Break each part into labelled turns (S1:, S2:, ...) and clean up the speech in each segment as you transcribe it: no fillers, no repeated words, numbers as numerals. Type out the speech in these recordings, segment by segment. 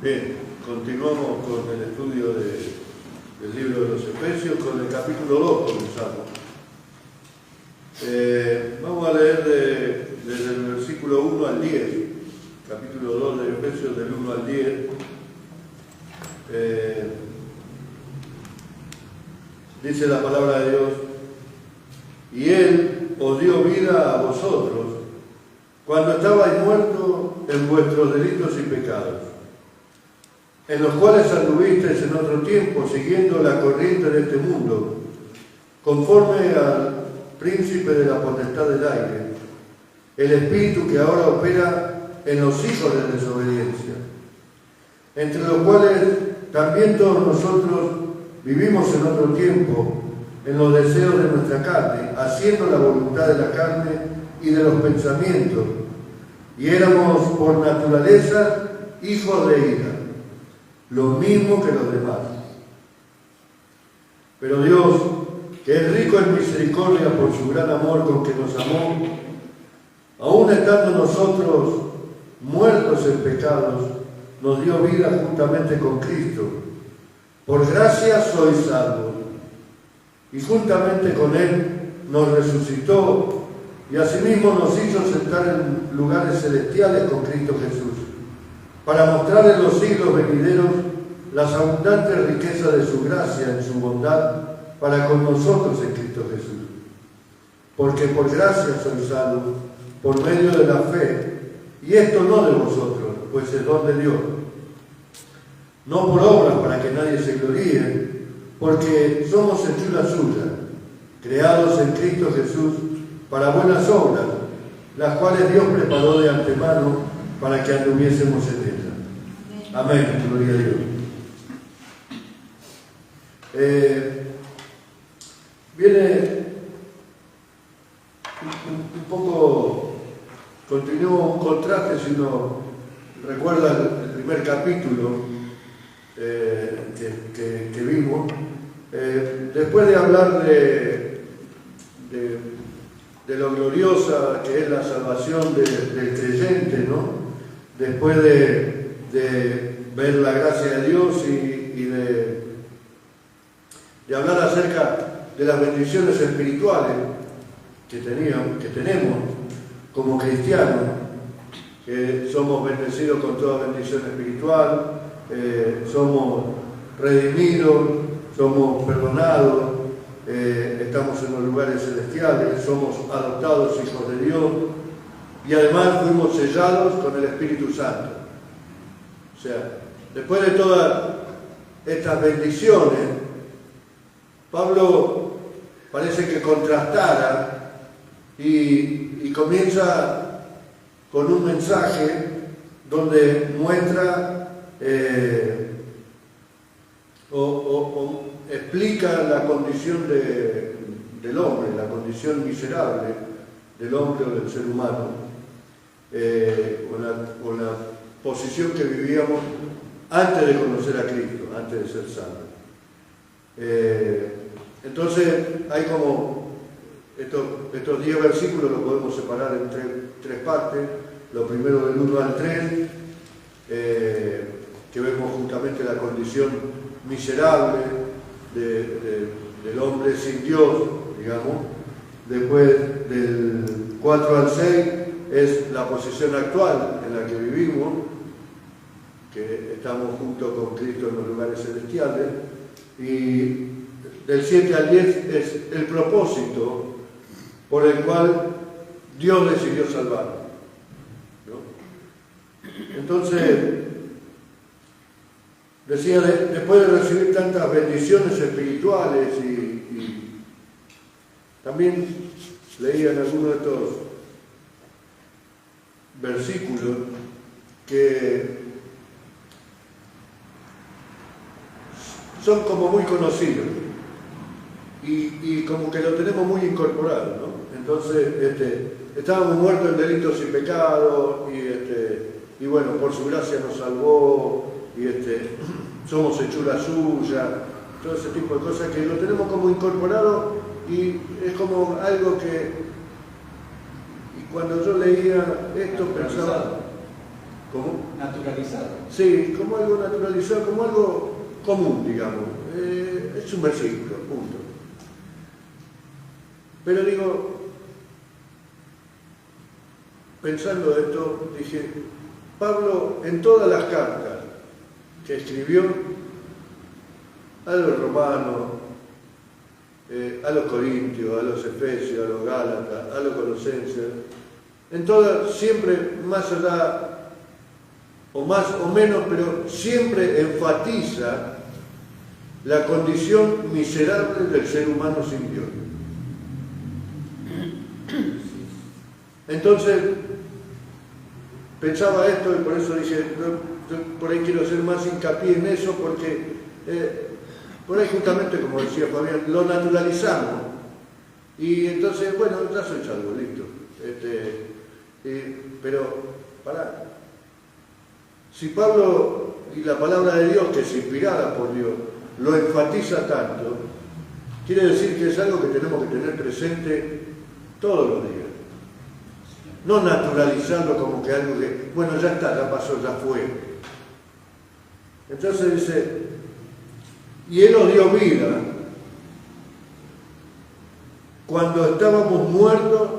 S1: Bien, continuamos con el estudio del libro de los Efesios, con el capítulo 2 comenzamos. Vamos a leer desde el versículo 1 al 10, capítulo 2 de Efesios del 1 al 10. Dice la palabra de Dios: y Él os dio vida a vosotros cuando estabais muertos en vuestros delitos y pecados, en los cuales anduvisteis en otro tiempo, siguiendo la corriente de este mundo, conforme al príncipe de la potestad del aire, el espíritu que ahora opera en los hijos de desobediencia, entre los cuales también todos nosotros vivimos en otro tiempo, en los deseos de nuestra carne, haciendo la voluntad de la carne y de los pensamientos, y éramos por naturaleza hijos de ira, lo mismo que los demás. Pero Dios, que es rico en misericordia por su gran amor con que nos amó, aun estando nosotros muertos en pecados, nos dio vida juntamente con Cristo. Por gracia sois salvos, y juntamente con Él nos resucitó, y asimismo nos hizo sentar en lugares celestiales con Cristo Jesús, para mostrar en los siglos venideros las abundantes riquezas de su gracia en su bondad para con nosotros en Cristo Jesús. Porque por gracia sois salvos, por medio de la fe, y esto no de vosotros, pues es don de Dios. No por obras para que nadie se gloríe, porque somos hechura suya, creados en Cristo Jesús para buenas obras, las cuales Dios preparó de antemano para que anduviésemos en ellas. Amén, gloria a Dios. Viene un poco, continúa un contraste, si uno recuerda el primer capítulo que vimos. Después de hablar de lo gloriosa que es la salvación del creyente, ¿no? Después de ver la gracia de Dios y de hablar acerca de las bendiciones espirituales que tenemos como cristianos, que somos bendecidos con toda bendición espiritual, somos redimidos, somos perdonados, estamos en los lugares celestiales, somos adoptados hijos de Dios, y además fuimos sellados con el Espíritu Santo. O sea, después de todas estas bendiciones, Pablo parece que contrastara y comienza con un mensaje donde muestra o explica la condición del hombre, la condición miserable del hombre o del ser humano, o la posición que vivíamos antes de conocer a Cristo, antes de ser salvos. Entonces hay como estos 10 versículos los podemos separar en tres partes. Lo primero del 1 al 3, que vemos justamente la condición miserable del hombre sin Dios, digamos. Después del 4 al 6 es la posición actual en la que vivimos, que estamos junto con Cristo en los lugares celestiales. Y del 7 al 10 es el propósito por el cual Dios decidió salvar, ¿no? Entonces, decía, después de recibir tantas bendiciones espirituales y también leía en algunos de estos versículos que son como muy conocidos y como que lo tenemos muy incorporado, ¿no? Entonces, estábamos muertos en delitos y pecados y bueno, por su gracia nos salvó y somos hechura suya, todo ese tipo de cosas que lo tenemos como incorporado y es como algo que, y cuando yo leía esto pensaba, ¿Cómo?
S2: Naturalizado.
S1: Sí, como algo naturalizado, como algo común, digamos. Es un versículo, punto. Pero digo, pensando esto, dije, Pablo en todas las cartas que escribió, a los romanos, a los corintios, a los efesios, a los gálatas, a los colosenses, en todas, siempre más allá, o más o menos, pero siempre enfatiza la condición miserable del ser humano sin Dios. Entonces, pensaba esto y por eso dije, yo por ahí quiero hacer más hincapié en eso, porque por ahí justamente, como decía Fabián, lo naturalizamos. Y entonces, bueno, ya soy salvo, listo. Pero, pará. Si Pablo y la palabra de Dios, que es inspirada por Dios, lo enfatiza tanto, quiere decir que es algo que tenemos que tener presente todos los días. No naturalizarlo como que algo que, bueno, ya está, ya pasó, ya fue. Entonces dice, y Él nos dio vida cuando estábamos muertos,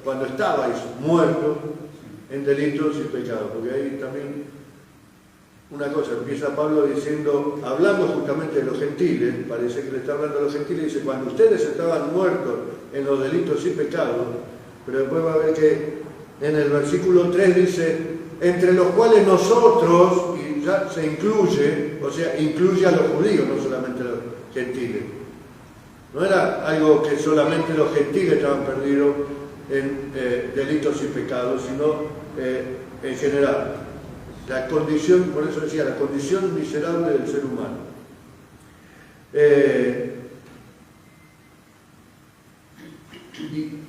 S1: cuando estabais muertos en delitos y pecados, porque ahí también una cosa, empieza Pablo diciendo, hablando justamente de los gentiles, parece que le está hablando a los gentiles, dice, cuando ustedes estaban muertos en los delitos y pecados, pero después va a ver que en el versículo 3 dice, entre los cuales nosotros, y ya se incluye, o sea, incluye a los judíos, no solamente a los gentiles. No era algo que solamente los gentiles estaban perdidos en delitos y pecados, sino en general. La condición, por eso decía, la condición miserable del ser humano.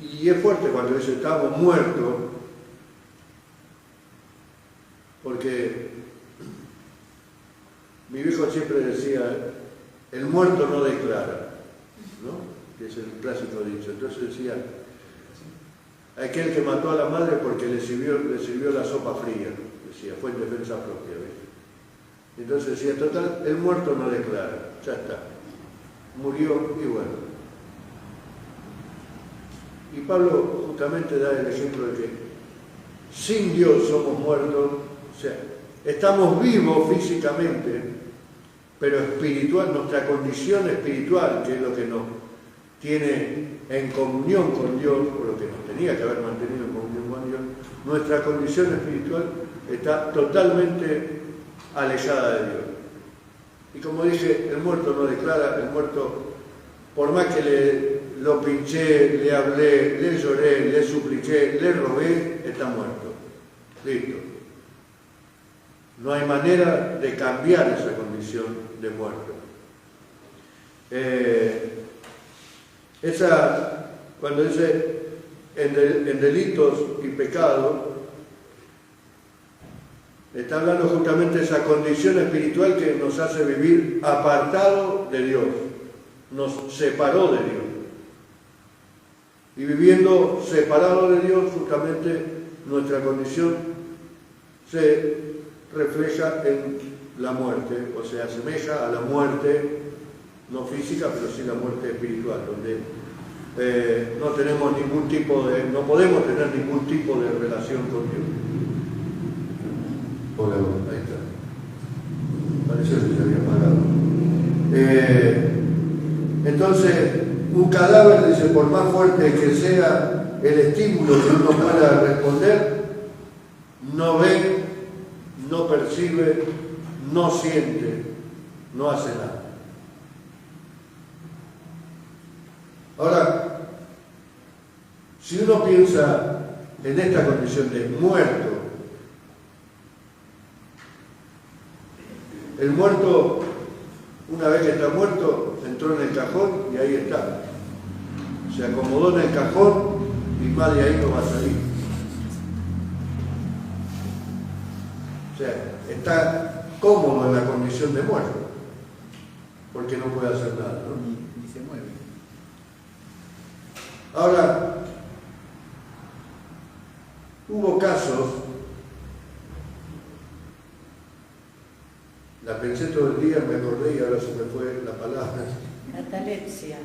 S1: Y es fuerte cuando dice estamos muertos, porque mi viejo siempre decía, el muerto no declara, ¿no? Que es el clásico dicho. Entonces decía, aquel que mató a la madre porque le sirvió la sopa fría, decía, fue en defensa propia, ¿ves? Entonces decía, total, el muerto no declara, ya está, murió y bueno. Y Pablo justamente da el ejemplo de que sin Dios somos muertos, o sea, estamos vivos físicamente, pero espiritual, nuestra condición espiritual, que es lo que nos tiene en comunión con Dios, o lo que nos tenía que haber mantenido en comunión con Dios, nuestra condición espiritual está totalmente alejada de Dios. Y como dije, el muerto no declara, el muerto, por más que lo pinché, le hablé, le lloré, le supliqué, le rogué, está muerto. Listo. No hay manera de cambiar esa condición de muerto. Cuando dice en delitos y pecados, está hablando justamente de esa condición espiritual que nos hace vivir apartado de Dios, nos separó de Dios. Y viviendo separado de Dios, justamente nuestra condición se refleja en la muerte, o se asemeja a la muerte, no física, pero sí la muerte espiritual, donde no tenemos ningún tipo de, no podemos tener ningún tipo de relación con Dios. Hola, ahí está. Pareció que se había apagado. Entonces, un cadáver, dice, por más fuerte que sea el estímulo que uno pueda responder, no ve, no percibe, no siente, no hace nada. Ahora, si uno piensa en esta condición de muerto, el muerto, una vez que está muerto, entró en el cajón y ahí está. Se acomodó en el cajón y más de ahí no va a salir. O sea, está cómodo en la condición de muerto, porque no puede hacer nada, ¿no?
S2: Ni se mueve.
S1: Ahora, hubo casos, la pensé todo el día, me acordé y ahora se me fue la palabra.
S2: Catalepsia.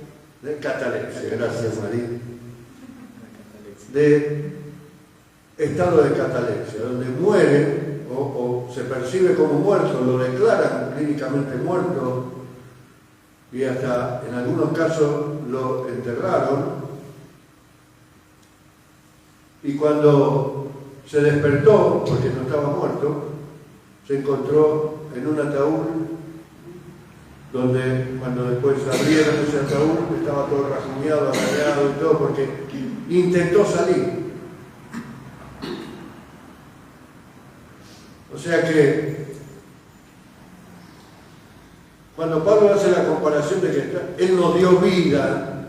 S1: De catalepsia, gracias María. De estado de catalepsia, donde muere o se percibe como muerto, lo declaran clínicamente muerto y hasta en algunos casos lo enterraron. Y cuando se despertó, porque no estaba muerto, se encontró en un ataúd donde cuando después abrieron ese ataúd estaba todo rajuñado, arañado y todo, porque intentó salir. O sea que cuando Pablo hace la comparación de que Él nos dio vida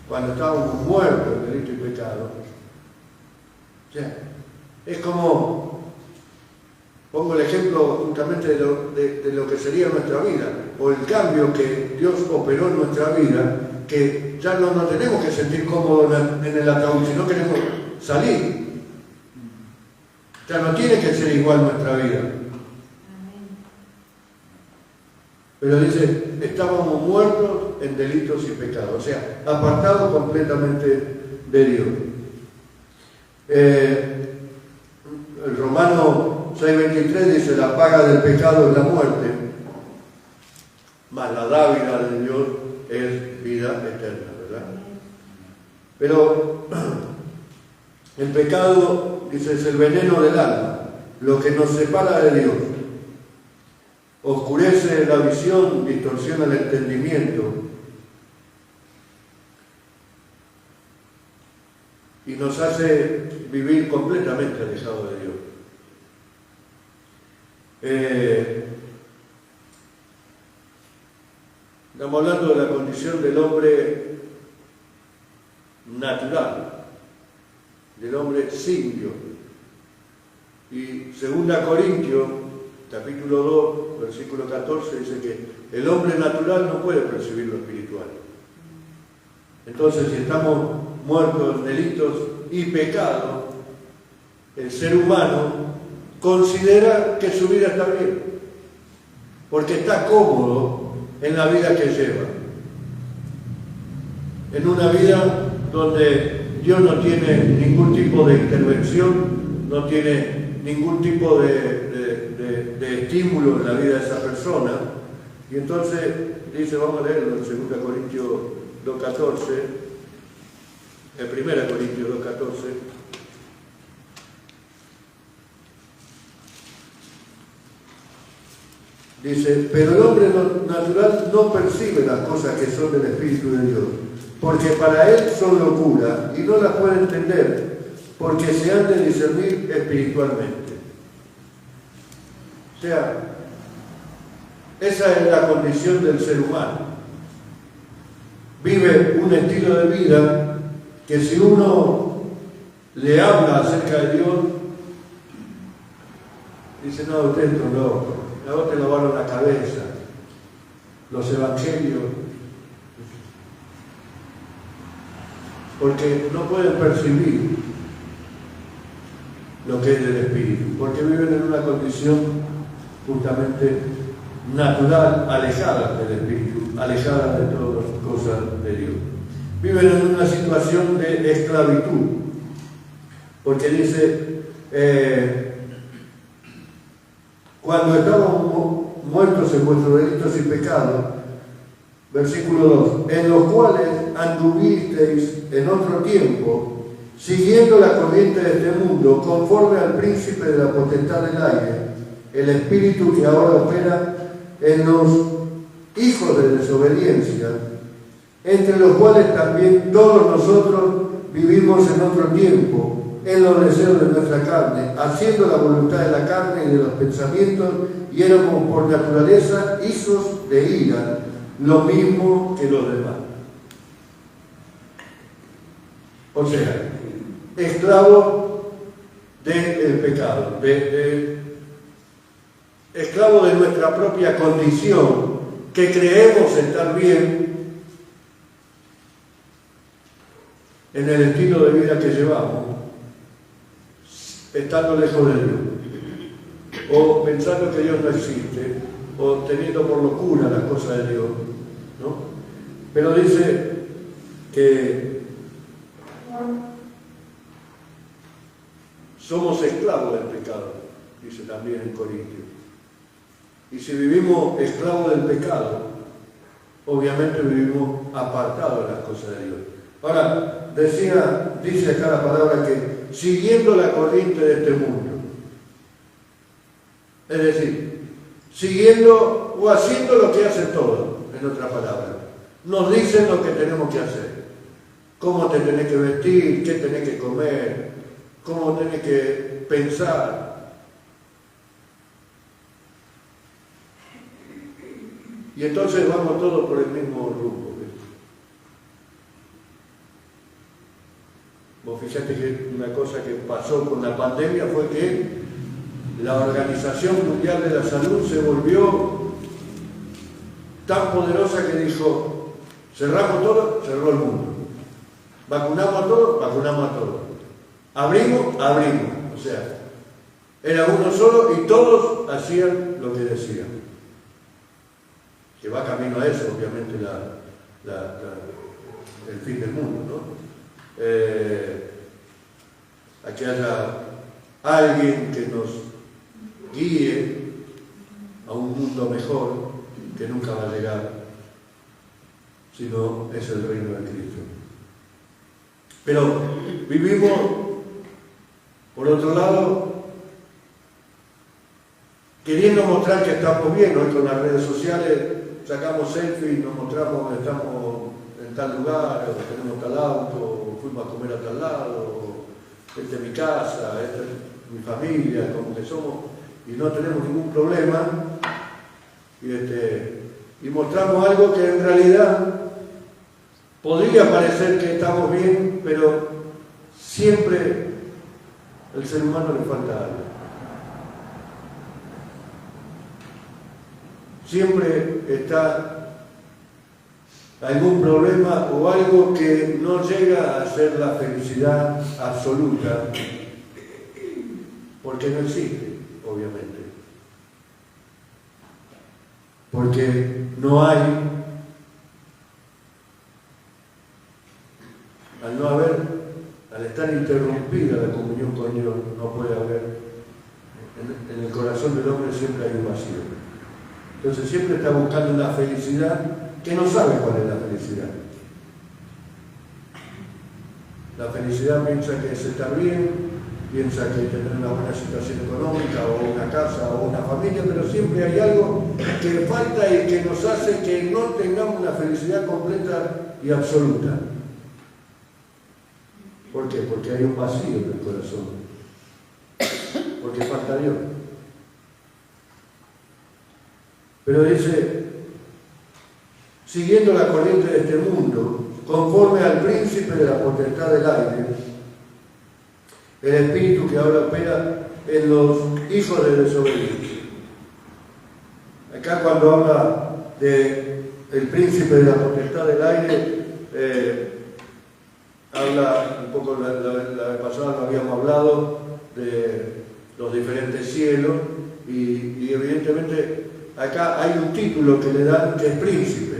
S1: cuando estábamos muertos en delito y pecado, o sea, es como, pongo el ejemplo justamente de lo que sería nuestra vida, o el cambio que Dios operó en nuestra vida, que ya no nos tenemos que sentir cómodos en el ataúd, sino queremos salir. Ya no tiene que ser igual nuestra vida. Pero dice, estábamos muertos en delitos y pecados, o sea, apartados completamente de Dios. El Romano 6:23 dice, la paga del pecado es la muerte, mas la dádiva de Dios es vida eterna, ¿verdad? Pero el pecado, dice, es el veneno del alma, lo que nos separa de Dios. Oscurece la visión, distorsiona el entendimiento y nos hace vivir completamente alejados de Dios. Estamos hablando de la condición del hombre natural, del hombre sin Dios. Y 2 Corintios, capítulo 2, versículo 14, dice que el hombre natural no puede percibir lo espiritual. Entonces, si estamos muertos en delitos y pecados, el ser humano considera que su vida está bien, porque está cómodo en la vida que lleva. En una vida donde Dios no tiene ningún tipo de intervención, no tiene ningún tipo de estímulo en la vida de esa persona. Y entonces dice, vamos a leerlo en 2 Corintios 2:14, en 1 Corintios 2:14. Dice, pero el hombre natural no percibe las cosas que son del Espíritu de Dios, porque para él son locura y no las puede entender, porque se han de discernir espiritualmente. O sea, esa es la condición del ser humano. Vive un estilo de vida que si uno le habla acerca de Dios, dice, no, usted es un loco, a vos te lavaron la cabeza, los evangelios, porque no pueden percibir lo que es del Espíritu, porque viven en una condición justamente natural, alejada del Espíritu, alejada de todas las cosas de Dios. Viven en una situación de esclavitud, porque dice, cuando estábamos muertos en vuestros delitos y pecados, versículo 2, en los cuales anduvisteis en otro tiempo, siguiendo la corriente de este mundo, conforme al príncipe de la potestad del aire, el espíritu que ahora opera en los hijos de desobediencia, entre los cuales también todos nosotros vivimos en otro tiempo, en los deseos de nuestra carne, haciendo la voluntad de la carne y de los pensamientos, y éramos por naturaleza hijos de ira, lo mismo que los demás. O sea, esclavos del pecado, esclavos de nuestra propia condición, que creemos estar bien en el estilo de vida que llevamos, estando lejos de Dios, o pensando que Dios no existe, o teniendo por locura las cosas de Dios, ¿no? Pero dice que somos esclavos del pecado, dice también en Corintios. Y si vivimos esclavos del pecado, obviamente vivimos apartados de las cosas de Dios. Ahora, dice acá la palabra que siguiendo la corriente de este mundo, es decir, siguiendo o haciendo lo que hacen todos, en otra palabra. Nos dicen lo que tenemos que hacer, cómo te tenés que vestir, qué tenés que comer, cómo tenés que pensar. Y entonces vamos todos por el mismo rumbo. Vos fíjate que una cosa que pasó con la pandemia fue que la Organización Mundial de la Salud se volvió tan poderosa que dijo: cerramos todo, cerró el mundo. Vacunamos a todos, vacunamos a todos. Abrimos, abrimos. O sea, era uno solo y todos hacían lo que decían. Que va camino a eso, obviamente, el fin del mundo, ¿no? A que haya alguien que nos guíe a un mundo mejor, que nunca va a llegar, sino es el reino de Cristo. Pero vivimos, por otro lado, queriendo mostrar que estamos bien. Hoy con las redes sociales sacamos selfies, nos mostramos que estamos en tal lugar, o tenemos tal auto, o fuimos a comer a tal lado, esta es mi casa, esta es mi familia, como que somos, y no tenemos ningún problema, y mostramos algo que en realidad podría parecer que estamos bien, pero siempre al ser humano le falta algo. Siempre está algún problema o algo que no llega a ser la felicidad absoluta, porque no existe, obviamente. Porque no hay, al estar interrumpida la comunión con Dios, no puede haber, en el corazón del hombre siempre hay un vacío. Entonces siempre está buscando una felicidad que no sabe cuál es la felicidad. La felicidad piensa que es estar bien, piensa que tener una buena situación económica o una casa o una familia, pero siempre hay algo que falta y que nos hace que no tengamos una felicidad completa y absoluta. ¿Por qué? Porque hay un vacío en el corazón. Porque falta Dios. Pero dice, siguiendo la corriente de este mundo, conforme al príncipe de la potestad del aire, el espíritu que ahora opera en los hijos de desobediencia. Acá cuando habla del príncipe de la potestad del aire, habla un poco, la vez pasada lo habíamos hablado, de los diferentes cielos, y evidentemente acá hay un título que le dan que es príncipe.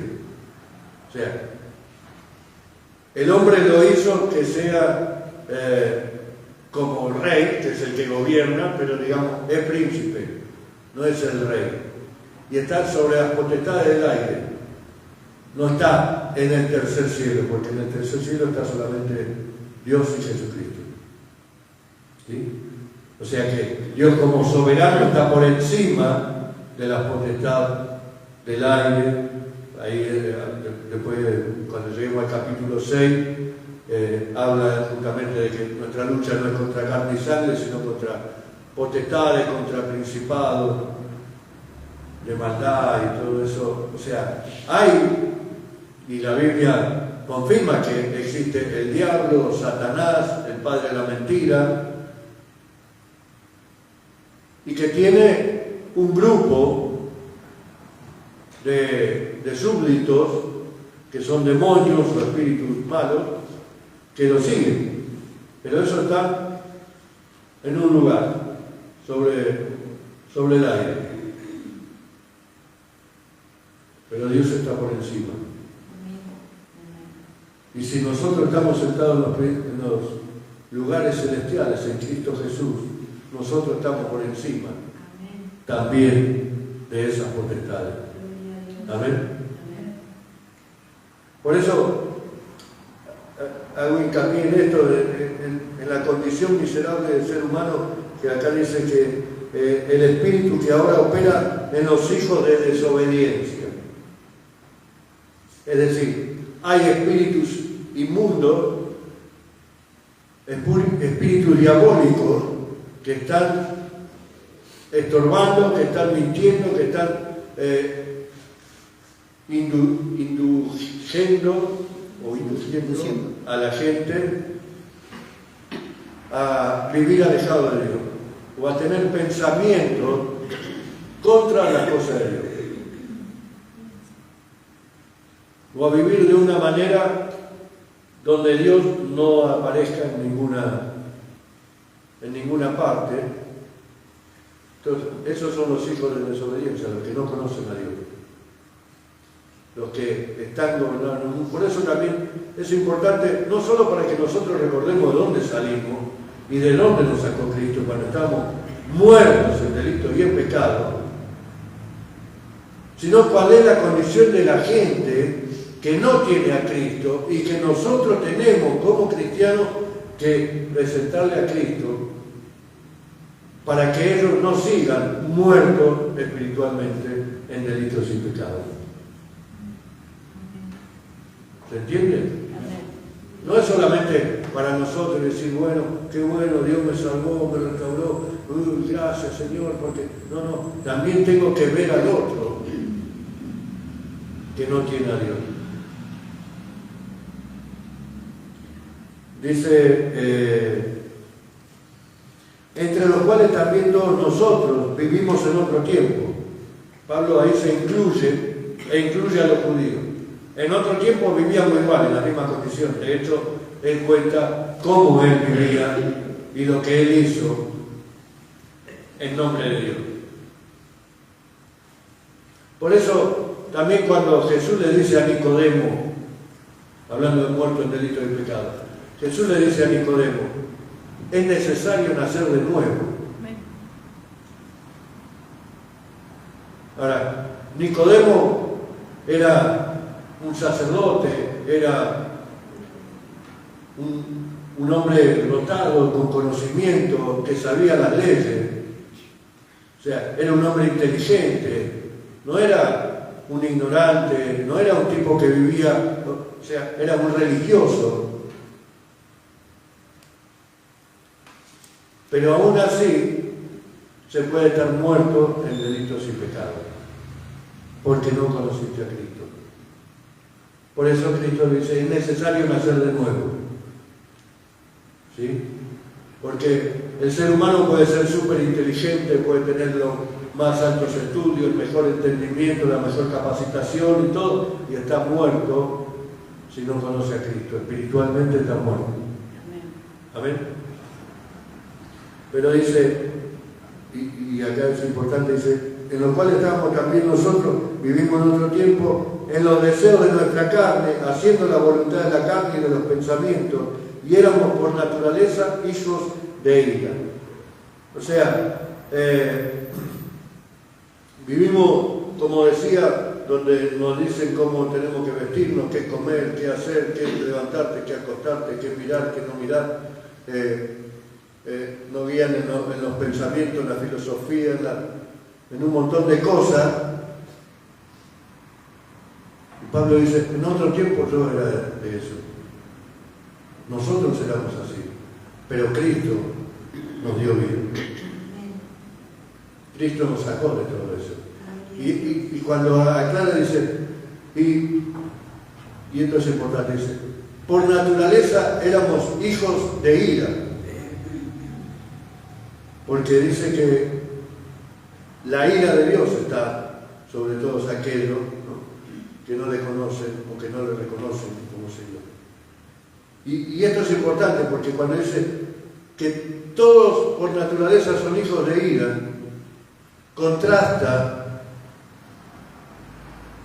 S1: O sea, el hombre lo hizo que sea como rey, que es el que gobierna, pero digamos, es príncipe, no es el rey. Y está sobre las potestades del aire. No está en el tercer cielo, porque en el tercer cielo está solamente Dios y Jesucristo. ¿Sí? O sea que Dios como soberano está por encima de la potestad del aire. Ahí después, cuando lleguemos al capítulo 6, habla justamente de que nuestra lucha no es contra carne y sangre, sino contra potestades, contra principados de maldad y todo eso. O sea, hay, y la Biblia confirma que existe el diablo, Satanás, el padre de la mentira, y que tiene un grupo de súbditos que son demonios o espíritus malos que lo siguen. Pero eso está en un lugar, sobre el aire. Pero Dios está por encima. Y si nosotros estamos sentados en los lugares celestiales, en Cristo Jesús, nosotros estamos por encima también de esas potestades. Amén. Por eso hago hincapié en esto, en la condición miserable del ser humano, que acá dice que el espíritu que ahora opera en los hijos de desobediencia. Es decir, hay espíritus inmundos, espíritus diabólicos que están estorbando, que están mintiendo, que están induciendo a la gente a vivir alejado de Dios o a tener pensamientos contra las cosas de Dios o a vivir de una manera donde Dios no aparezca en ninguna parte. Entonces, esos son los hijos de desobediencia, los que no conocen a Dios, los que están gobernando. Por eso también es importante, no solo para que nosotros recordemos de dónde salimos y de dónde nos sacó Cristo cuando estábamos muertos en delitos y en pecado, sino cuál es la condición de la gente que no tiene a Cristo y que nosotros tenemos como cristianos que presentarle a Cristo para que ellos no sigan muertos espiritualmente en delitos y pecados. ¿Se entiende? No es solamente para nosotros decir, bueno, qué bueno, Dios me salvó, me restauró, gracias Señor, porque no, también tengo que ver al otro que no tiene a Dios. Dice, entre los cuales también todos nosotros vivimos en otro tiempo. Pablo ahí se incluye a los judíos. En otro tiempo vivíamos igual, en la misma condición. De hecho, él cuenta cómo él vivía y lo que él hizo en nombre de Dios. Por eso, también cuando Jesús le dice a Nicodemo, hablando de muerto en delito y pecado, Jesús le dice a Nicodemo, es necesario nacer de nuevo. Ahora, Nicodemo era un sacerdote, era un hombre dotado con conocimiento, que sabía las leyes. O sea, era un hombre inteligente, no era un ignorante, no era un tipo que vivía, o sea, era un religioso. Pero aún así se puede estar muerto en delitos y pecados, porque no conociste a Cristo. Por eso Cristo dice, es necesario nacer de nuevo. ¿Sí? Porque el ser humano puede ser súper inteligente, puede tener los más altos estudios, el mejor entendimiento, la mejor capacitación y todo, y está muerto si no conoce a Cristo. Espiritualmente está muerto. Amén. Pero dice, y acá es importante, dice, en los cuales estábamos también nosotros, vivimos en otro tiempo, en los deseos de nuestra carne, haciendo la voluntad de la carne y de los pensamientos, y éramos por naturaleza hijos de ira. O sea, vivimos, como decía, donde nos dicen cómo tenemos que vestirnos, qué comer, qué hacer, qué levantarte, qué acostarte, qué mirar, qué no mirar. Nos guían en los pensamientos, en la filosofía, en un montón de cosas. Y Pablo dice, en otro tiempo yo era de eso. Nosotros éramos así, pero Cristo nos dio vida. Cristo nos sacó de todo eso. Y cuando aclara dice, y esto es importante, dice, por naturaleza éramos hijos de ira. Porque dice que la ira de Dios está sobre todos aquellos, ¿no?, que no le conocen o que no le reconocen como Señor. Y esto es importante porque cuando dice que todos por naturaleza son hijos de ira, contrasta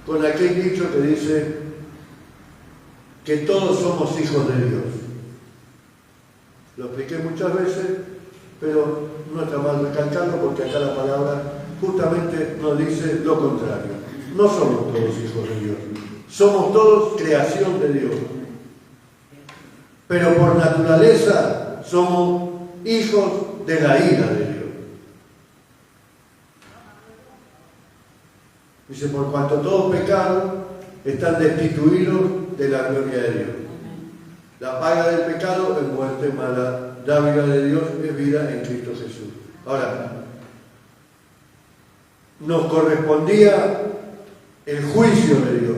S1: con aquel dicho que dice que todos somos hijos de Dios. Lo expliqué muchas veces, pero no está mal recalcarlo porque acá la palabra justamente nos dice lo contrario. No somos todos hijos de Dios, somos todos creación de Dios. Pero por naturaleza somos hijos de la ira de Dios. Dice, por cuanto todos pecaron, están destituidos de la gloria de Dios. La paga del pecado es muerte, mala dávila de Dios es vida en Cristo Jesús. Ahora, nos correspondía el juicio de Dios,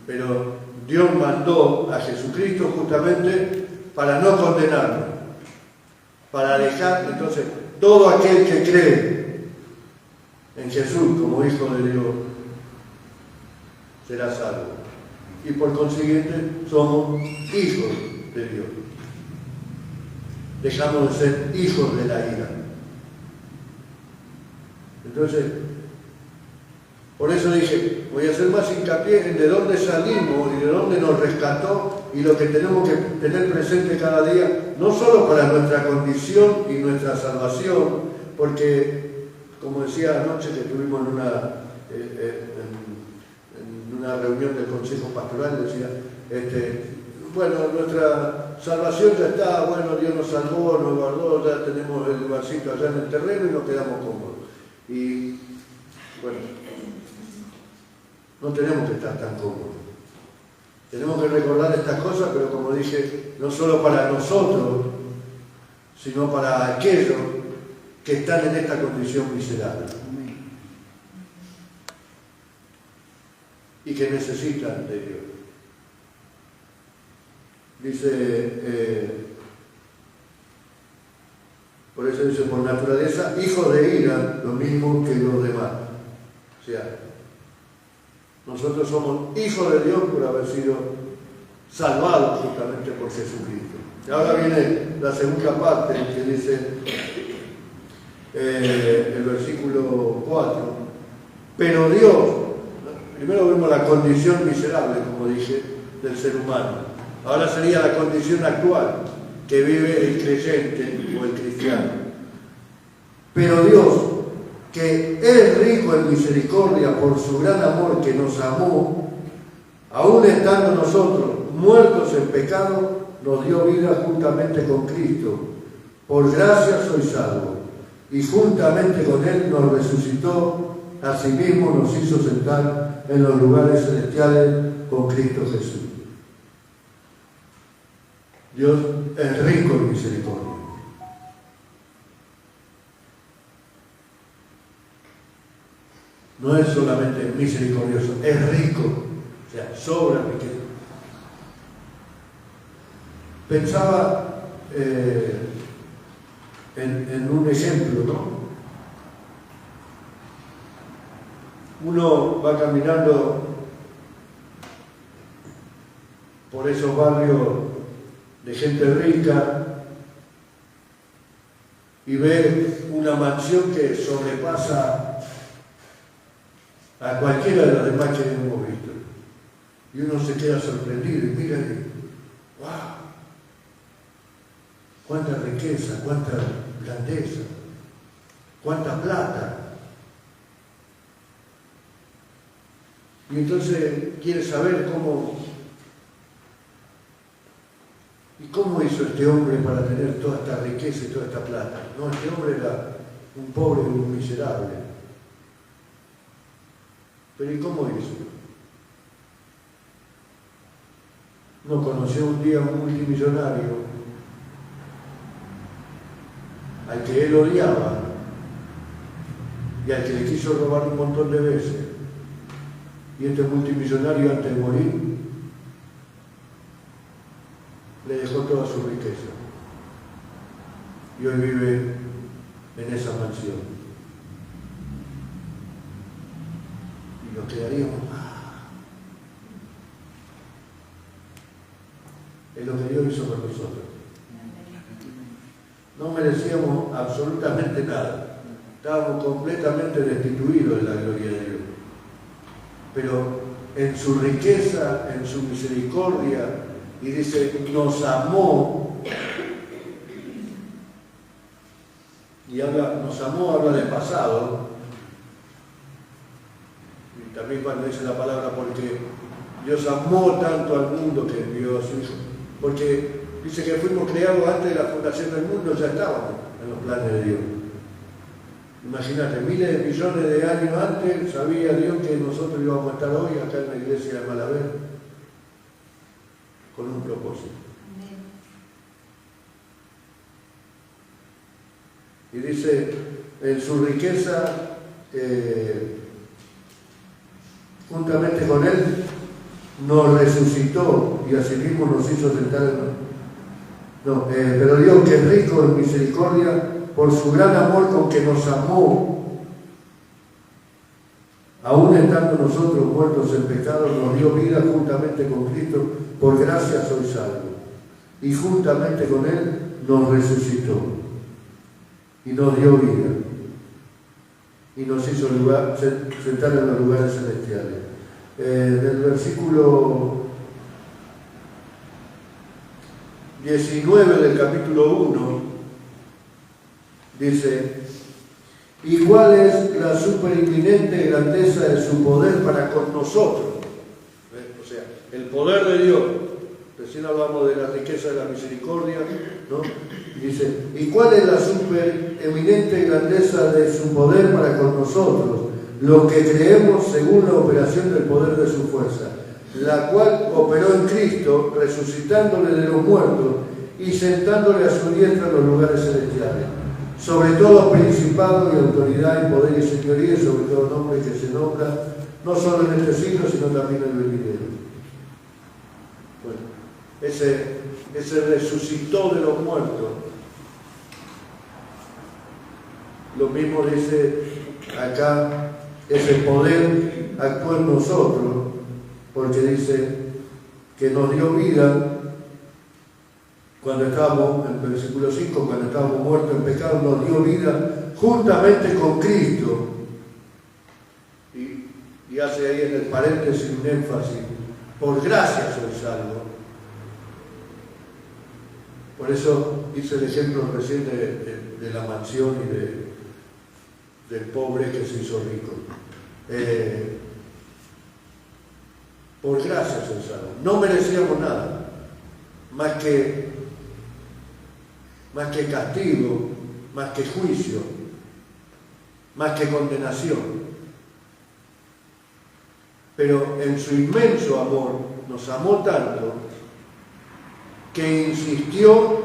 S1: pero Dios mandó a Jesucristo justamente para no condenarnos, para dejar, entonces, todo aquel que cree en Jesús como hijo de Dios será salvo. Y por consiguiente somos hijos de Dios. Dejamos de ser hijos de la ira. Entonces, por eso dije, voy a hacer más hincapié en de dónde salimos y de dónde nos rescató y lo que tenemos que tener presente cada día, no solo para nuestra condición y nuestra salvación, porque, como decía anoche que estuvimos en una reunión del Consejo Pastoral, decía, bueno, nuestra salvación ya está, bueno, Dios nos salvó, nos guardó, ya tenemos el lugarcito allá en el terreno y nos quedamos cómodos. Y, bueno, no tenemos que estar tan cómodos. Tenemos que recordar estas cosas, pero como dije, no solo para nosotros, sino para aquellos que están en esta condición miserable y que necesitan de Dios. Dice, por eso dice, por naturaleza, hijos de ira, lo mismo que los demás. O sea, nosotros somos hijos de Dios por haber sido salvados justamente por Jesucristo. Y ahora viene la segunda parte que dice el versículo 4. Pero Dios, primero vemos la condición miserable, como dije, del ser humano. Ahora sería la condición actual que vive el creyente o el cristiano. Pero Dios, que es rico en misericordia por su gran amor que nos amó, aun estando nosotros muertos en pecado, nos dio vida juntamente con Cristo. Por gracia sois salvos. Y juntamente con Él nos resucitó, asimismo nos hizo sentar en los lugares celestiales con Cristo Jesús. Dios es rico en misericordia. No es solamente misericordioso, es rico, o sea, sobra riqueza. Pensaba en un ejemplo, ¿no? Uno va caminando por esos barrios de gente rica y ve una mansión que sobrepasa a cualquiera de las demás que hemos visto. Y uno se queda sorprendido y mira y ¡wow! ¡Cuánta riqueza, cuánta grandeza, cuánta plata! Y entonces quiere saber cómo hizo este hombre para tener toda esta riqueza y toda esta plata. No, este hombre era un pobre y un miserable. Pero ¿y cómo hizo? No conoció un día a un multimillonario al que él odiaba y al que le quiso robar un montón de veces. Y este multimillonario, antes de morir, le dejó toda su riqueza. Y hoy vive en esa mansión. Y nos quedaríamos, es lo que Dios hizo con nosotros. no merecíamos absolutamente nada. Estábamos completamente destituidos de la gloria de Dios. Pero en su riqueza, en su misericordia, y dice, nos amó, y nos amó, habla del pasado, y también cuando dice la palabra, porque Dios amó tanto al mundo que envió a su Hijo, porque dice que fuimos creados antes de la fundación del mundo, ya estábamos en los planes de Dios. Imagínate, miles de millones de años antes sabía Dios que nosotros íbamos a estar hoy acá en la iglesia de Malaver con un propósito. Y dice, en su riqueza, juntamente con Él, nos resucitó y asimismo nos hizo sentar en... pero Dios, que es rico en misericordia, por su gran amor con que nos amó, aún estando nosotros muertos en pecado, nos dio vida juntamente con Cristo, por gracia soy salvo. Y juntamente con Él nos resucitó y nos dio vida y nos hizo sentar en los lugares celestiales. Del versículo 19 del capítulo 1 dice, igual es la superinminente grandeza de su poder para con nosotros. O sea, el poder de Dios. Recién hablamos de la riqueza de la misericordia, ¿no? Dice, ¿y cuál es la supereminente grandeza de su poder para con nosotros? Lo que creemos según la operación del poder de su fuerza, la cual operó en Cristo, resucitándole de los muertos y sentándole a su diestra en los lugares celestiales, sobre todo principado y autoridad y poder y señoría, y sobre todo nombre que se nombra, no solo en este siglo, sino también en el venidero. Bueno, ese resucitó de los muertos. Lo mismo dice acá, ese poder actuó en nosotros, porque dice que nos dio vida cuando estábamos, en el versículo 5, cuando estábamos muertos en pecado, nos dio vida juntamente con Cristo. Y hace ahí en el paréntesis un énfasis, por gracia soy salvo. Por eso hice el ejemplo recién de la mansión y del pobre que se hizo rico. Por gracia soy salvo. No merecíamos nada, más que castigo, más que juicio, más que condenación. Pero en su inmenso amor nos amó tanto que insistió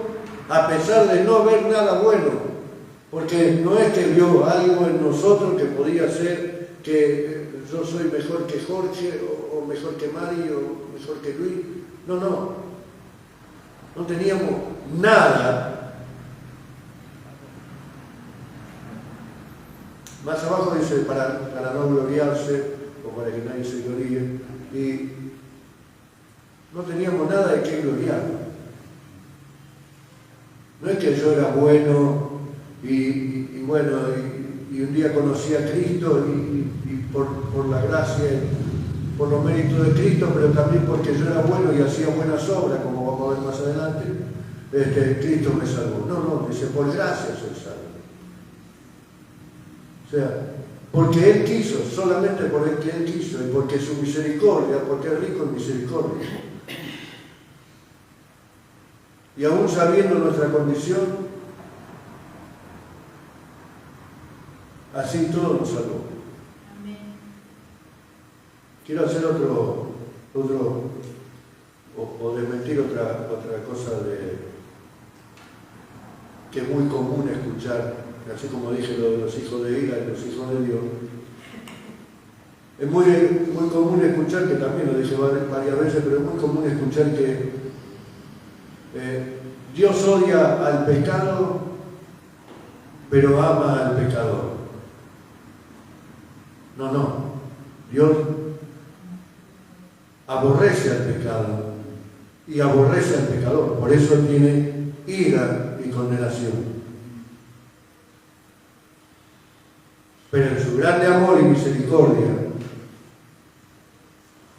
S1: a pesar de no ver nada bueno, porque no es que vio algo en nosotros que podía ser que yo soy mejor que Jorge o mejor que Mari o mejor que Luis. No teníamos nada. Más abajo dice para no gloriarse o para que nadie se gloríe, y no teníamos nada de qué gloriarnos. No es que yo era bueno y un día conocí a Cristo y por la gracia, por los méritos de Cristo, pero también porque yo era bueno y hacía buenas obras, como vamos a ver más adelante, Cristo me salvó. No, dice, por gracia soy salvo. O sea, porque Él quiso, solamente porque Él quiso, y porque su misericordia, porque es rico en misericordia. Y aún sabiendo nuestra condición, así todo nos salvó. Amén. Quiero hacer otro o desmentir otra cosa que es muy común escuchar, así como dije lo de los hijos de ira y los hijos de Dios. Es muy común escuchar, que también lo dije varias veces, pero es muy común escuchar que Dios odia al pecado, pero ama al pecador. No. Dios aborrece al pecado y aborrece al pecador. Por eso tiene ira y condenación. pero en su grande amor y misericordia,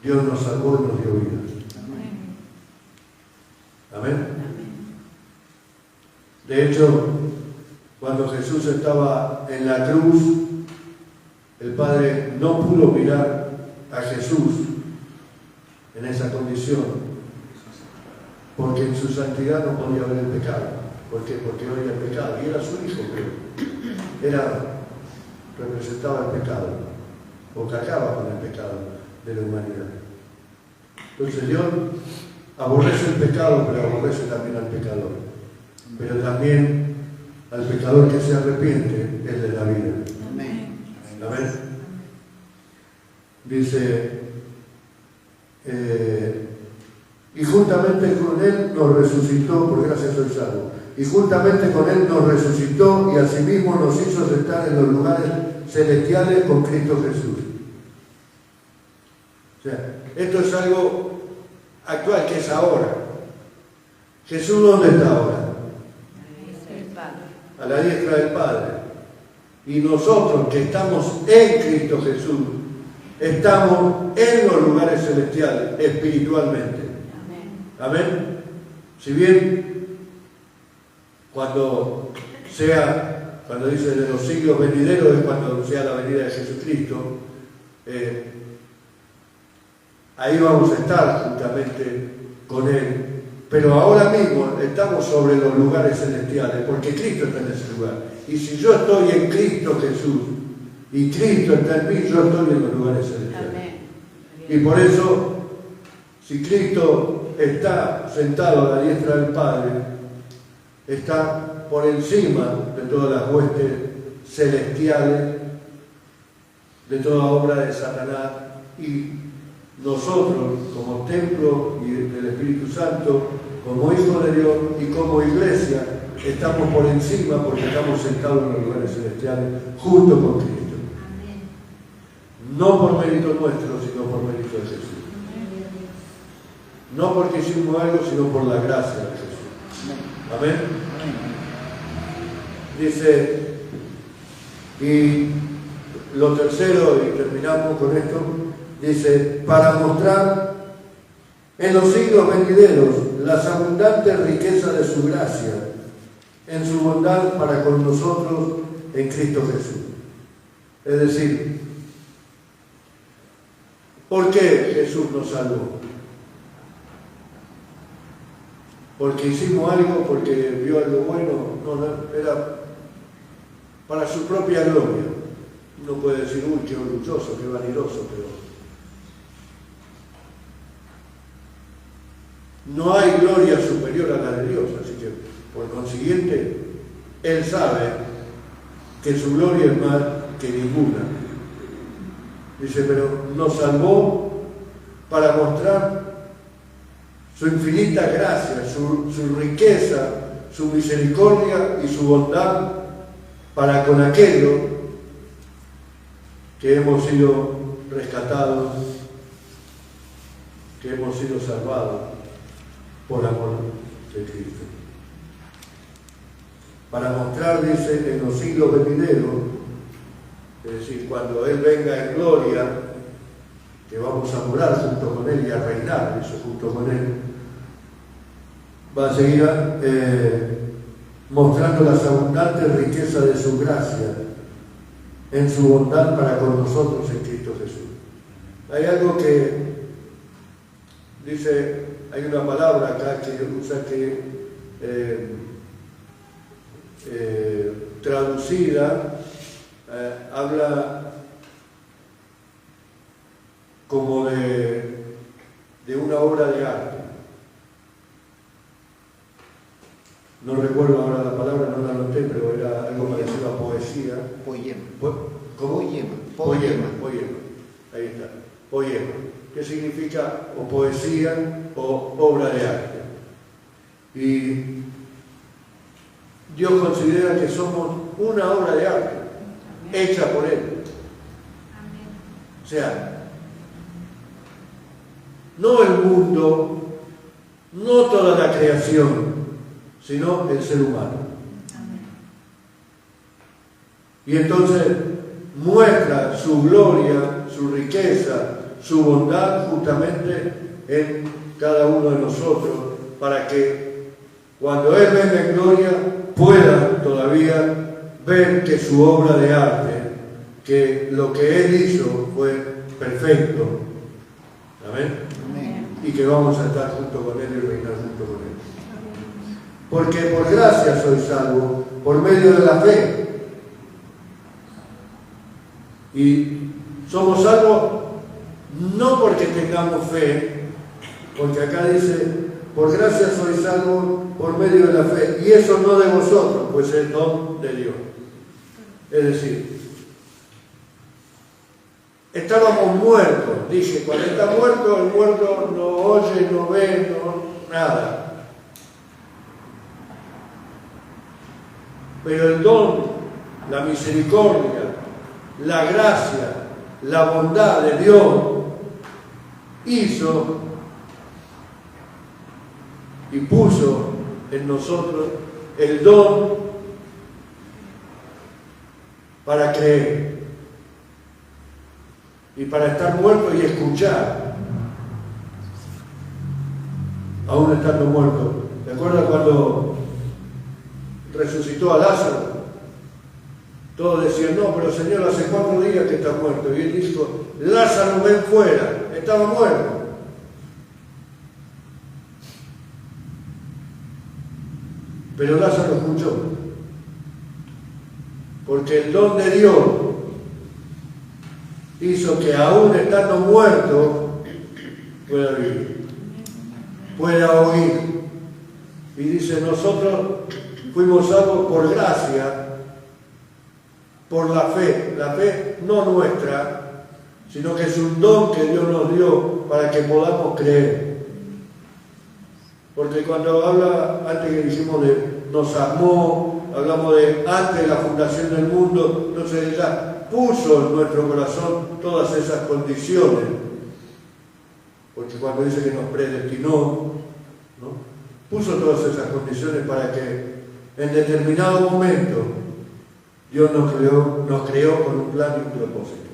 S1: Dios nos salvó y nos dio vida. Amén. De hecho, cuando Jesús estaba en la cruz, el Padre no pudo mirar a Jesús en esa condición, porque en su santidad no podía ver el pecado. ¿Por qué? Porque odia el pecado, y era su hijo, pero representaba el pecado, o cargaba con el pecado de la humanidad. Entonces Dios aborrece el pecado, pero aborrece también al pecador. Pero también al pecador que se arrepiente, Él le da vida.
S2: Amén.
S1: Amén. Dice, y juntamente con Él nos resucitó, por gracia soy salvo, y juntamente con Él nos resucitó y asimismo nos hizo sentar en los lugares celestiales con Cristo Jesús. O sea, esto es algo actual, que es ahora. Jesús, ¿dónde está ahora? A la diestra del Padre. Y nosotros que estamos en Cristo Jesús, estamos en los lugares celestiales, espiritualmente. Amén. Si bien cuando dice de los siglos venideros, es cuando sea la venida de Jesucristo, ahí vamos a estar juntamente con Él. Pero ahora mismo estamos sobre los lugares celestiales, porque Cristo está en ese lugar. Y si yo estoy en Cristo Jesús, y Cristo está en mí, yo estoy en los lugares celestiales. Amén. Y por eso, si Cristo está sentado a la diestra del Padre, está por encima de todas las huestes celestiales, de toda obra de Satanás, y nosotros, como templo y del Espíritu Santo, como hijos de Dios y como iglesia, estamos por encima porque estamos sentados en los lugares celestiales junto con Cristo. No por mérito nuestro, sino por mérito de Jesús. No porque hicimos algo, sino por la gracia de Jesús. Amén. Dice, y lo tercero, y terminamos con esto, dice, para mostrar en los siglos venideros las abundantes riquezas de su gracia, en su bondad para con nosotros en Cristo Jesús. Es decir, ¿por qué Jesús nos salvó? ¿Porque hicimos algo? ¿Porque vio algo bueno? No, era para su propia gloria. Uno puede decir, uy, qué orgulloso, qué vanidoso, pero no hay gloria superior a la de Dios, así que por consiguiente Él sabe que su gloria es más que ninguna. Dice, pero nos salvó para mostrar su infinita gracia, su riqueza, su misericordia y su bondad para con aquellos que hemos sido rescatados, que hemos sido salvados por amor de Cristo. Para mostrar, dice, en los siglos venideros, es decir, cuando Él venga en gloria, que vamos a morar junto con Él y a reinar, eso, junto con Él, va a seguir mostrando las abundantes riquezas de su gracia en su bondad para con nosotros en Cristo Jesús. Hay algo que dice, hay una palabra acá que usa que traducida habla como de una obra de arte. No recuerdo ahora la palabra, no la anoté, pero era algo parecido a poesía.
S2: Poema.
S1: ¿Cómo? Poema. Ahí está. Poema. ¿Qué significa o poesía o obra de arte? Y Dios considera que somos una obra de arte, hecha por Él. O sea, no el mundo, no toda la creación, sino el ser humano. Y entonces muestra su gloria, su riqueza, su bondad justamente en cada uno de nosotros, para que cuando Él venga en gloria pueda todavía ver que su obra de arte, que lo que Él hizo fue perfecto. Amén. Amén. Y que vamos a estar junto con Él y reinar junto con Él. Porque por gracia soy salvo, por medio de la fe. Y somos salvos no porque tengamos fe, porque acá dice, por gracia soy salvo por medio de la fe, y eso no de vosotros, pues es don de Dios. Es decir, estábamos muertos, dije, cuando está muerto, el muerto no oye, no ve, nada. Pero el don, la misericordia, la gracia, la bondad de Dios hizo y puso en nosotros el don para creer y para estar muertos y escuchar, aún estando muertos. ¿Te acuerdas cuando resucitó a Lázaro? Todos decían, no, pero Señor, hace 4 días que está muerto. Y Él dijo, Lázaro, ven fuera. Estaba muerto. Pero Lázaro escuchó. Porque el don de Dios hizo que aún estando muerto pueda vivir, pueda oír. Y dice, nosotros fuimos salvos por gracia, por la fe no nuestra, sino que es un don que Dios nos dio para que podamos creer. Porque cuando habla, antes que dijimos de nos amó, hablamos de antes de la fundación del mundo, entonces ya puso en nuestro corazón todas esas condiciones. Porque cuando dice que nos predestinó, ¿no? Puso todas esas condiciones para que en determinado momento Dios nos creó con un plan y un propósito.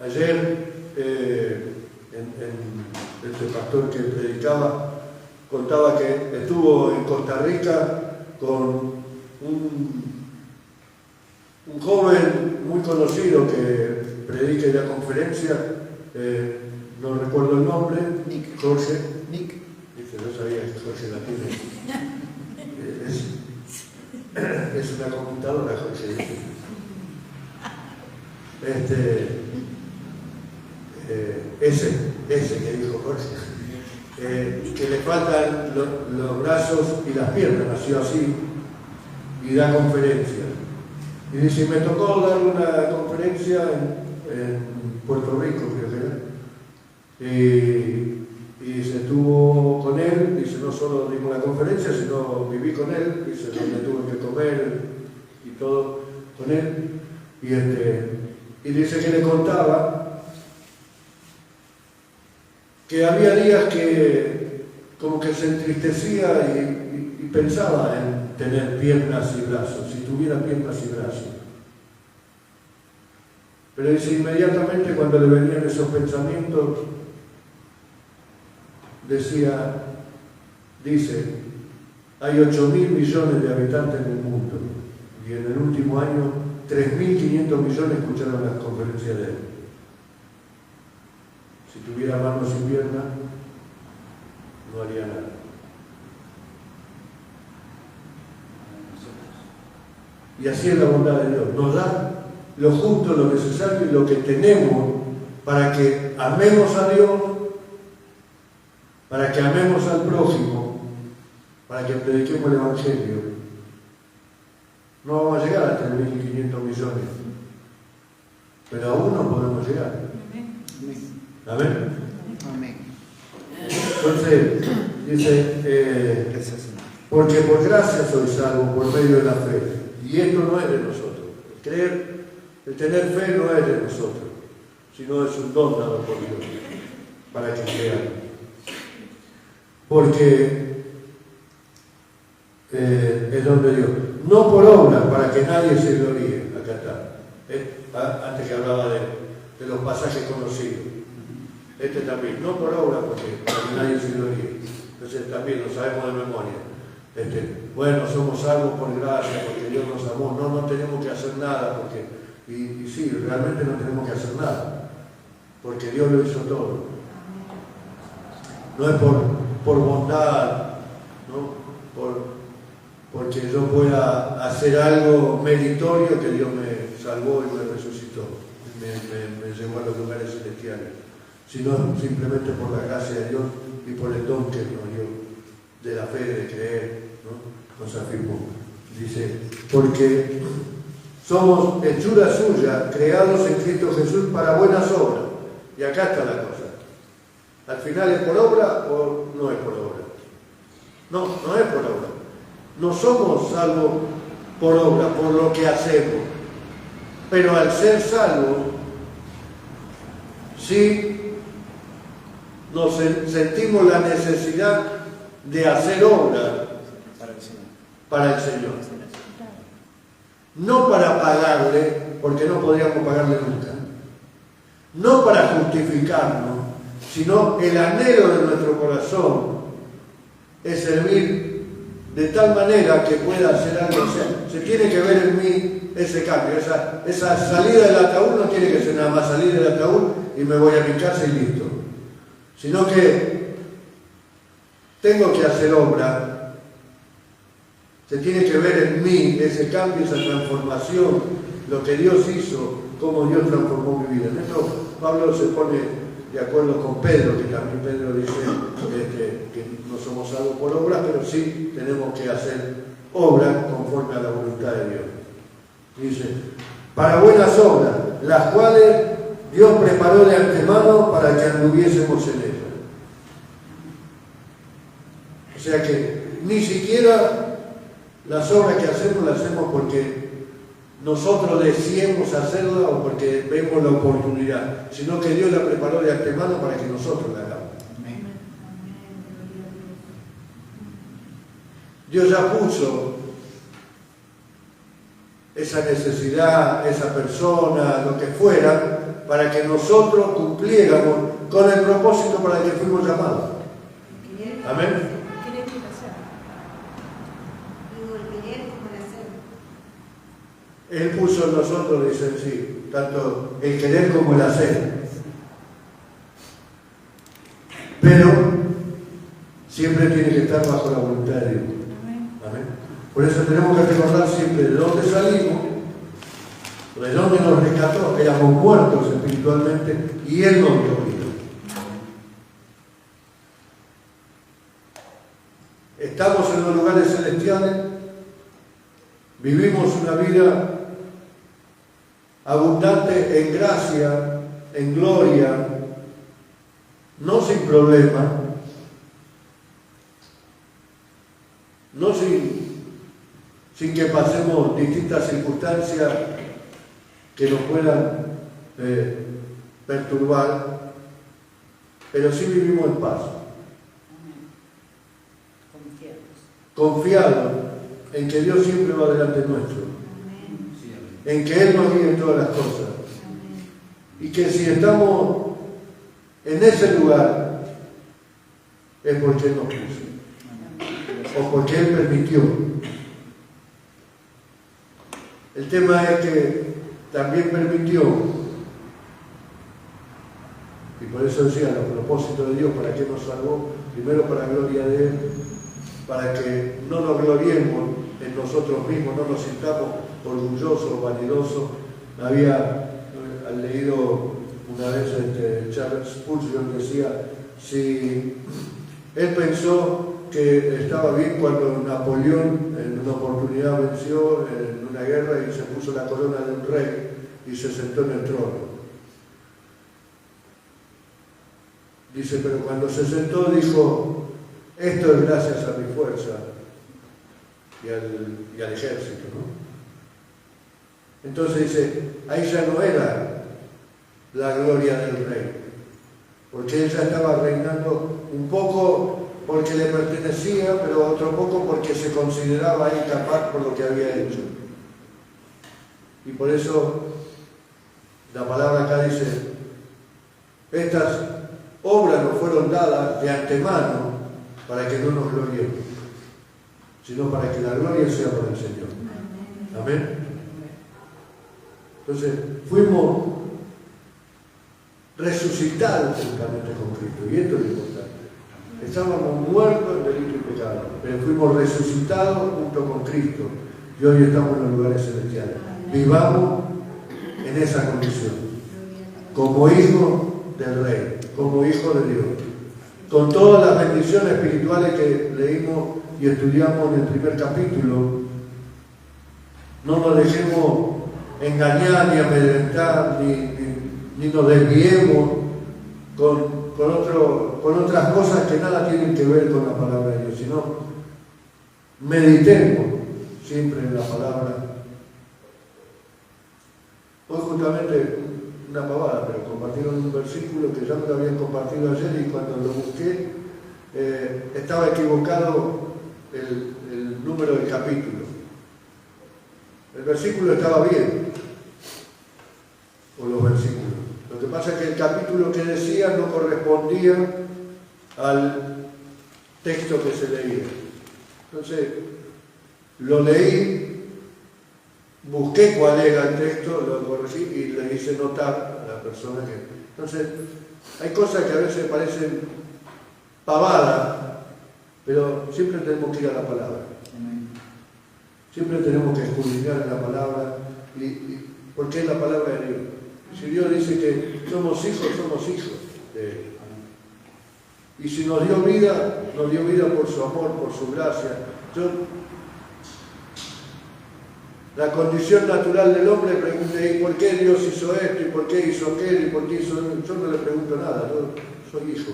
S1: Ayer, este pastor que predicaba contaba que estuvo en Costa Rica con un joven muy conocido que predica en la conferencia, no recuerdo el nombre, Jorge. Dice, no sabía que Jorge la tiene. Es una computadora, Jorge. Ese que dijo Jorge, que le faltan los brazos y las piernas, nació así, y da conferencias. Y dice, me tocó dar una conferencia en Puerto Rico, creo que era, y se estuvo con él, dice, no solo dimos la conferencia, sino viví con él, dice, donde tuve que comer y todo con él, y dice que le contaba que había días que como que se entristecía y pensaba en tener piernas y brazos, si tuviera piernas y brazos. Pero dice, inmediatamente cuando le venían esos pensamientos, dice, hay 8.000 millones de habitantes en el mundo y en el último año 3.500 millones escucharon las conferencias de él. Si tuviera manos y piernas, no haría nada. Y así es la bondad de Dios. Nos da lo justo, lo necesario y lo que tenemos para que amemos a Dios, para que amemos al prójimo, para que prediquemos el Evangelio. No vamos a llegar a 3.500 millones, pero aún no podemos llegar. Amén. Amén. Entonces, dice, porque por gracia soy salvo por medio de la fe. Y esto no es de nosotros. El tener fe no es de nosotros, sino es un don dado por Dios, para que crean. Porque es don de Dios. no por obra, para que nadie se gloríe. Acá está. Antes que hablaba de los pasajes conocidos. Este también, no por obra, porque para que nadie se gloríe. Entonces también lo sabemos de memoria. Bueno, somos salvos por gracia, porque Dios nos amó. No tenemos que hacer nada, porque y sí, realmente no tenemos que hacer nada, porque Dios lo hizo todo. No es por bondad, ¿no? Porque yo pueda hacer algo meritorio que Dios me salvó y me resucitó, me llevó a los lugares celestiales, sino simplemente por la gracia de Dios y por el don que nos dio de la fe, de creer, ¿no? Nos afirmó. Dice, porque somos hechura suya, creados en Cristo Jesús para buenas obras. Y acá está la cosa. ¿Al final es por obra o no es por obra? No es por obra. No somos salvos por obra, por lo que hacemos. Pero al ser salvos, sí nos sentimos la necesidad de hacer obra para el Señor. No para pagarle, porque no podríamos pagarle nunca. No para justificarnos, sino el anhelo de nuestro corazón es servir de tal manera que pueda hacer algo. Se tiene que ver en mí ese cambio, esa salida del ataúd no tiene que ser nada más salir del ataúd y me voy a mi casa y listo. Sino que tengo que hacer obra. Se tiene que ver en mí ese cambio, esa transformación, lo que Dios hizo, cómo Dios transformó mi vida. En esto Pablo se pone de acuerdo con Pedro, que también Pedro dice que no somos salvos por obra, pero sí tenemos que hacer obra conforme a la voluntad de Dios. Dice, para buenas obras, las cuales Dios preparó de antemano para que anduviésemos en ellas. O sea que ni siquiera las obras que hacemos las hacemos porque nosotros deseemos hacerla o porque vemos la oportunidad, sino que Dios la preparó de antemano para que nosotros la hagamos. Dios ya puso esa necesidad, esa persona, lo que fuera, para que nosotros cumpliéramos con el propósito para el que fuimos llamados. Amén. Él puso en nosotros, dicen sí, tanto el querer como el hacer. Pero siempre tiene que estar bajo la voluntad de Dios. Amén. Por eso tenemos que recordar siempre de dónde salimos, de dónde nos rescató. Éramos muertos espiritualmente y Él nos dio vida. Estamos en los lugares celestiales, vivimos una vida abundante en gracia, en gloria, no sin problema, no sin que pasemos distintas circunstancias que nos puedan perturbar, pero sí vivimos en paz. Confiados en que Dios siempre va delante nuestro, en que Él nos guíe en todas las cosas, y que si estamos en ese lugar es porque Él nos puso o porque Él permitió. El tema es que también permitió, y por eso decía los propósitos de Dios, para que nos salvó, primero para gloria de Él, para que no nos gloriemos en nosotros mismos, no nos sintamos orgullosos, vanidosos. Había leído una vez Charles Spurgeon decía, si él pensó que estaba bien cuando Napoleón en una oportunidad venció en una guerra y se puso la corona de un rey y se sentó en el trono. Dice, pero cuando se sentó dijo, esto es gracias a mi fuerza y al ejército, ¿no? Entonces dice, ahí ya no era la gloria del rey, porque él ya estaba reinando un poco porque le pertenecía, pero otro poco porque se consideraba incapaz por lo que había hecho. Y por eso la palabra acá dice, estas obras nos fueron dadas de antemano para que no nos gloriemos, sino para que la gloria sea por el Señor. Amén. Entonces, fuimos resucitados juntamente con Cristo, y esto es lo importante. Estábamos muertos en delito y pecado, pero fuimos resucitados junto con Cristo, y hoy estamos en los lugares celestiales. Vivamos en esa condición, como hijos del Rey, como hijos de Dios, con todas las bendiciones espirituales que leímos y estudiamos en el primer capítulo. No nos dejemos engañar ni amedrentar, ni nos desviemos con otras cosas que nada tienen que ver con la palabra de Dios, sino meditemos siempre en la palabra. Hoy justamente una pavada, pero compartieron un versículo que ya me lo habían compartido ayer, y cuando lo busqué estaba equivocado el número del capítulo. El versículo estaba bien, o los versículos. Lo que pasa es que el capítulo que decía no correspondía al texto que se leía. Entonces, lo leí, busqué cuál era el texto, lo corregí y le hice notar a la persona que... Entonces, hay cosas que a veces parecen pavadas, pero siempre tenemos que ir a la palabra. Siempre tenemos que escudriñar en la palabra, porque es la palabra de Dios. Si Dios dice que somos hijos de Él. Y si nos dio vida por su amor, por su gracia. La condición natural del hombre, pregunté, ¿y por qué Dios hizo esto? ¿Y por qué hizo aquello? ¿Y por qué hizo...? Yo no le pregunto nada, yo soy hijo.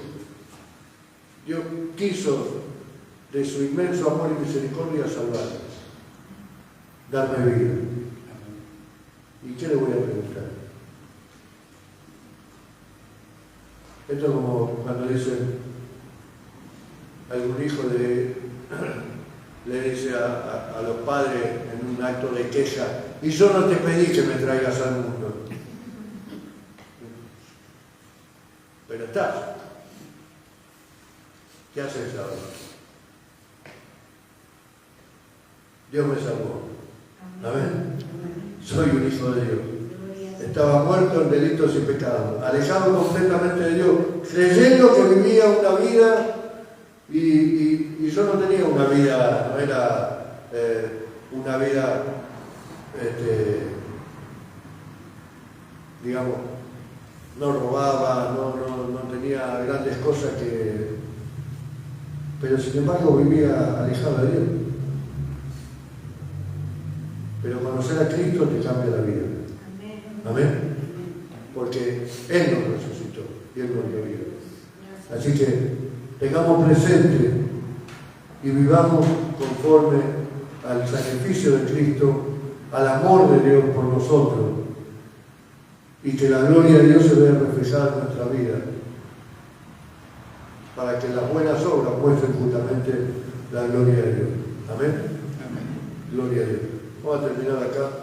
S1: Dios quiso, de su inmenso amor y misericordia, salvarme, darme vida. ¿Y qué le voy a preguntar? Esto es como cuando dicen, algún hijo le dice a los padres en un acto de queja, y yo no te pedí que me traigas al mundo, pero estás. ¿Qué haces ahora? Dios me salvó. Amén. Soy un hijo de Dios. Estaba muerto en delitos y pecados, alejado completamente de Dios, creyendo que vivía una vida, y yo no tenía una vida, no era una vida, digamos, no robaba, no tenía grandes cosas pero sin embargo vivía alejado de Dios. Pero conocer a Cristo te cambia la vida. Amén. Porque Él nos resucitó y Él nos dio vida. Así que tengamos presente y vivamos conforme al sacrificio de Cristo, al amor de Dios por nosotros, y que la gloria de Dios se vea reflejada en nuestra vida, para que las buenas obras muestren justamente la gloria de Dios. Amén. Amén. Gloria a Dios. Vamos a terminar acá.